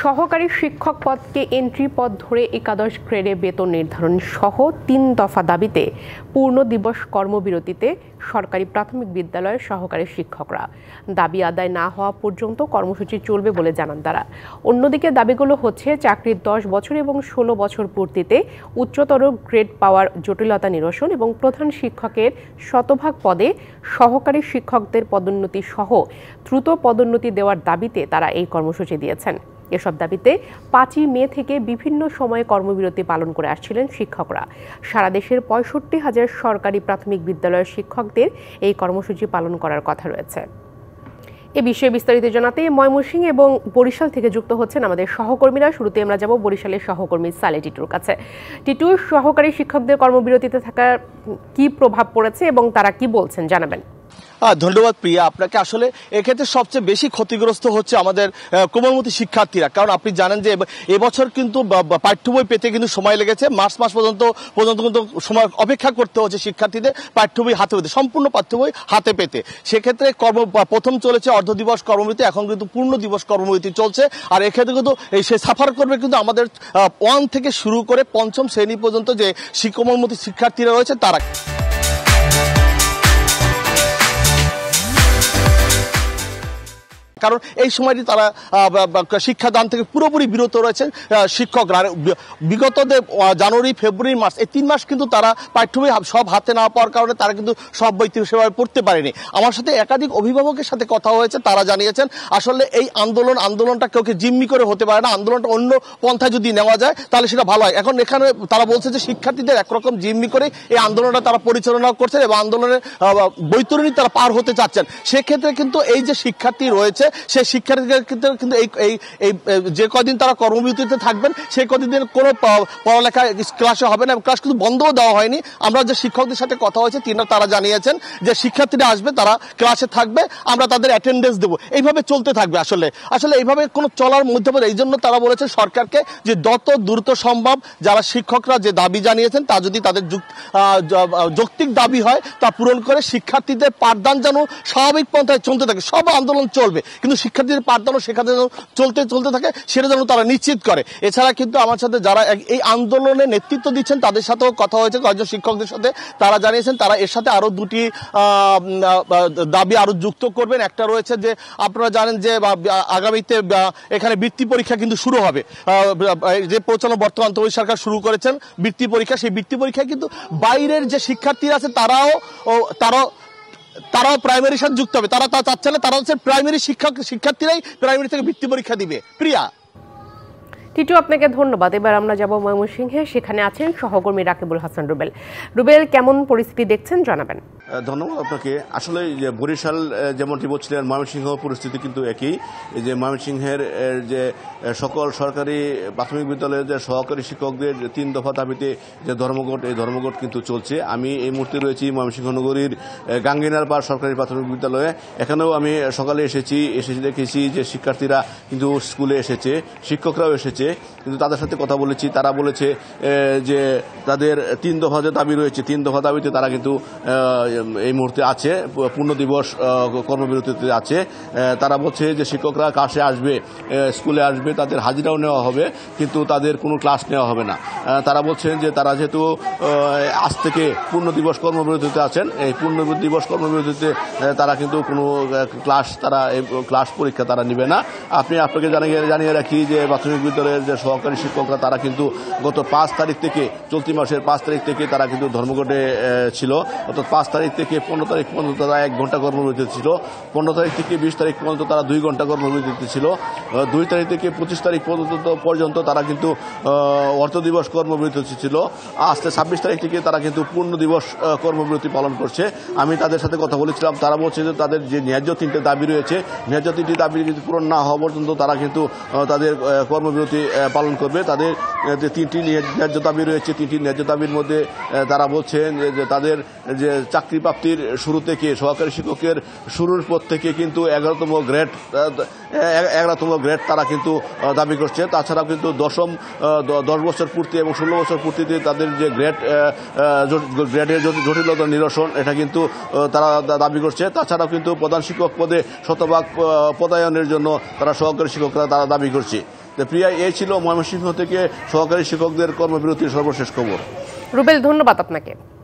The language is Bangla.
সহকারী শিক্ষক পদকে এন্ট্রি পদ ধরে একাদশ গ্রেডে বেতন নির্ধারণ সহ ৩ দফা দাবিতে পূর্ণ দিবস কর্মবিরতিতে সরকারি প্রাথমিক বিদ্যালয়ের সহকারী শিক্ষকরা। দাবি আদায় না হওয়া পর্যন্ত কর্মসূচি চলবে বলে জানান তারা। অন্যদিকে দাবিগুলো হচ্ছে চাকরির 10 বছর এবং 16 বছর পূর্তিতে উচ্চতর গ্রেড পাওয়ার জটিলতা নিরসন এবং প্রধান শিক্ষকের শতভাগ পদে সহকারী শিক্ষকদের পদোন্নতি সহ দ্রুত পদোন্নতি দেওয়ার দাবিতে তারা এই কর্মসূচি দিয়েছেন। এসব দাবিতে 5ই মে থেকে বিভিন্ন সময়ে কর্মবিরতি পালন করে আসছিলেন শিক্ষকরা। সারা দেশের 65,000 সরকারি প্রাথমিক বিদ্যালয়ের শিক্ষকদের এই কর্মসূচি পালন করার কথা রয়েছে। এ বিষয়ে বিস্তারিত জানাতে ময়মনসিংহ এবং বরিশাল থেকে যুক্ত হচ্ছেন আমাদের সহকর্মীরা। শুরুতে আমরা যাব বরিশালের সহকর্মী সালে টিটুর কাছে। টিটু, সহকারী শিক্ষকদের কর্মবিরতিতে থাকার কি প্রভাব পড়েছে এবং তারা কি বলছেন জানাবেন। ধন্যবাদ প্রিয়া আপনাকে। আসলে এক্ষেত্রে সবচেয়ে বেশি ক্ষতিগ্রস্ত হচ্ছে আমাদের কোমলমতি শিক্ষার্থীরা, কারণ আপনি জানেন যে এবছর কিন্তু পাঠ্য বই পেতে কিন্তু সময় লেগেছে। মার্চ মাস পর্যন্ত কিন্তু সময় অপেক্ষা করতে হচ্ছে শিক্ষার্থীদের পাঠ্য বই হাতে পেতে, সম্পূর্ণ পাঠ্য বই হাতে পেতে। সেক্ষেত্রে প্রথম চলেছে অর্ধ দিবস কর্মবিরতি, এখন কিন্তু পূর্ণ দিবস কর্মবিরতি চলছে। আর এক্ষেত্রে কিন্তু সে সাফার করবে কিন্তু আমাদের 1 থেকে শুরু করে 5ম শ্রেণী পর্যন্ত যে কোমলমতি শিক্ষার্থীরা রয়েছে তারা। কারণ এই সময়টি তারা শিক্ষাদান থেকে পুরোপুরি বিরত রয়েছেন শিক্ষকরা। বিগত জানুয়ারি, ফেব্রুয়ারি, মার্চ এই 3 মাস কিন্তু তারা পাঠ্য বই সব হাতে না পাওয়ার কারণে তারা কিন্তু সব বই সেভাবে পড়তে পারেনি। আমার সাথে একাধিক অভিভাবকের সাথে কথা হয়েছে, তারা জানিয়েছেন আসলে এই আন্দোলনটা কাউকে জিম্মি করে হতে পারে না। আন্দোলনটা অন্য পন্থায় যদি নেওয়া যায় তাহলে সেটা ভালো হয়। এখন এখানে তারা বলছে যে শিক্ষার্থীদের একরকম জিম্মি করে এই আন্দোলনটা তারা পরিচালনা করছেন এবং আন্দোলনের বৈতরণী তারা পার হতে চাচ্ছেন। সেক্ষেত্রে কিন্তু এই যে শিক্ষার্থী রয়েছে সেই শিক্ষার্থীদের কিন্তু এই যে কদিন তারা কর্মবিরতিতে থাকবেন সেই কদিনের কোনো পড়ালেখা ক্লাসে হবে না, ক্লাস কিন্তু বন্ধও দেওয়া হয়নি। আমরা যে শিক্ষকদের সাথে কথা হয়েছে তারা জানিয়েছেন যে শিক্ষার্থীরা আসবে, তারা ক্লাসে থাকবে, আমরা তাদের অ্যাটেন্ডেন্স দেবো, এইভাবে চলতে থাকবে। আসলে এইভাবে কোনো চলার মধ্যে এই জন্য তারা বলেছে সরকারকে যে যত দ্রুত সম্ভব যারা শিক্ষকরা যে দাবি জানিয়েছেন তা যদি তাদের যৌক্তিক দাবি হয় তা পূরণ করে শিক্ষার্থীদের পাঠদান যেন স্বাভাবিক পন্থায় চলতে থাকে। সব আন্দোলন চলবে কিন্তু শিক্ষার্থীদের পাঠদানও সেখানে চলতে থাকে, সেটা যেন তারা নিশ্চিত করে। এছাড়া কিন্তু আমার সাথে যারা এই আন্দোলনে নেতৃত্ব দিচ্ছেন তাদের সাথেও কথা হয়েছে, কয়েকজন শিক্ষকদের সাথে। তারা জানিয়েছেন তারা এর সাথে আরো 2টি দাবি আরো যুক্ত করবেন। একটা রয়েছে যে আপনারা জানেন যে আগামীতে এখানে বৃত্তি পরীক্ষা কিন্তু শুরু হবে, যে পরিচালনা বর্তমান তৈরি সরকার শুরু করেছেন বৃত্তি পরীক্ষা। সেই বৃত্তি পরীক্ষায় কিন্তু বাইরের যে শিক্ষার্থীরা আছে তারাও প্রাইমারির সাথে যুক্ত হবে। তারা চাচ্ছে না, তারা হচ্ছে প্রাইমারি শিক্ষার্থীরাই প্রাইমারি থেকে বৃত্তি পরীক্ষা দিবে। প্রিয়া। টিটু, আপনাকে ধন্যবাদ। এবার আমরা যাব ময়মনসিংহে, সেখানে আছেন সহকর্মী রাকিবুল হাসান রুবেল। রুবেল, কেমন পরিস্থিতি দেখছেন জানাবেন। ধন্যবাদ আপনাকে। আসলে যে বরিশাল যেমনটি বলছিলেন, ময়মনসিংহ পরিস্থিতি কিন্তু একই। এই যে ময়মনসিংহের যে সকল সরকারি প্রাথমিক বিদ্যালয়ের যে সহকারী শিক্ষকদের 3 দফা দাবিতে যে ধর্মঘট, এই ধর্মঘট কিন্তু চলছে। আমি এই মুহূর্তে রয়েছি ময়মনসিংহ নগরীর গাঙ্গিনার পাড় সরকারি প্রাথমিক বিদ্যালয়ে। এখানেও আমি সকালে এসে দেখেছি যে শিক্ষার্থীরা কিন্তু স্কুলে এসেছে, শিক্ষকরাও এসেছে, কিন্তু তাদের সাথে কথা বলেছি। তারা বলেছে যে তাদের 3 দফা যে দাবি রয়েছে, 3 দফা দাবিতে তারা কিন্তু এই মুহূর্তে আছে, পূর্ণ দিবস কর্মবিরতিতে আছে। তারা বলছে যে শিক্ষকরা ক্লাসে আসবে, স্কুলে আসবে, তাদের হাজিরাও নেওয়া হবে, কিন্তু তাদের কোনো ক্লাস নেওয়া হবে না। তারা বলছেন যে তারা যেহেতু আজ থেকে পূর্ণ দিবস কর্মবিরতিতে আছেন, এই পূর্ণ দিবস কর্মবিরতিতে তারা কিন্তু কোনো ক্লাস পরীক্ষা তারা নেবে না। আপনাকে জানিয়ে রাখি যে প্রাথমিক বিদ্যালয়ের যে সহকারী শিক্ষকরা তারা কিন্তু গত 5 তারিখ থেকে, চলতি মাসের 5 তারিখ থেকে তারা কিন্তু ধর্মঘটে ছিল। অর্থাৎ 5 তারিখ থেকে 15 তারিখ পর্যন্ত তারা 1 ঘন্টা কর্মবিরতি ছিল, 15 তারিখ থেকে 20 তারিখ পর্যন্ত তারা 2 ঘন্টা কর্মবিরতি ছিল, 2 তারিখ থেকে 25 তারিখ পর্যন্ত তারা কিন্তু অর্ধ দিবস কর্মবিরতি ছিল। আজকে 26 তারিখ থেকে তারা কিন্তু পূর্ণ দিবস কর্মবিরতি পালন করছে। আমি তাদের সাথে কথা বলেছিলাম, তারা বলছে যে তাদের যে ন্যায্য 3টে দাবি রয়েছে, ন্যায্য 3টি দাবি কিন্তু পূরণ না হওয়া পর্যন্ত তারা কিন্তু তাদের কর্মবিরতি পালন করবে। তাদের যে 3টি ন্যায্য দাবি রয়েছে, 3টি ন্যায্য দাবির মধ্যে তারা বলছেন যে তাদের যে চাকরি প্রাপ্তির শুরু থেকে, সহকারী শিক্ষকের শুরুর পর থেকে কিন্তু 11তম গ্রেড তারা কিন্তু দাবি করছে। তাছাড়াও কিন্তু 10 বছর পূর্তি এবং 16 বছর পূর্তিতে তাদের যে গ্রেডের জটিলতা নিরসন, এটা কিন্তু তারা দাবি করছে। তাছাড়াও কিন্তু প্রধান শিক্ষক পদে শতভাগ পদায়নের জন্য তারা সহকারী শিক্ষকরা তারা দাবি করছে। তো প্রিয়া, এই ছিল ময়মনসিংহ থেকে সহকারী শিক্ষকদের কর্মবিরতির সর্বশেষ খবর। রুবেল, ধন্যবাদ আপনাকে।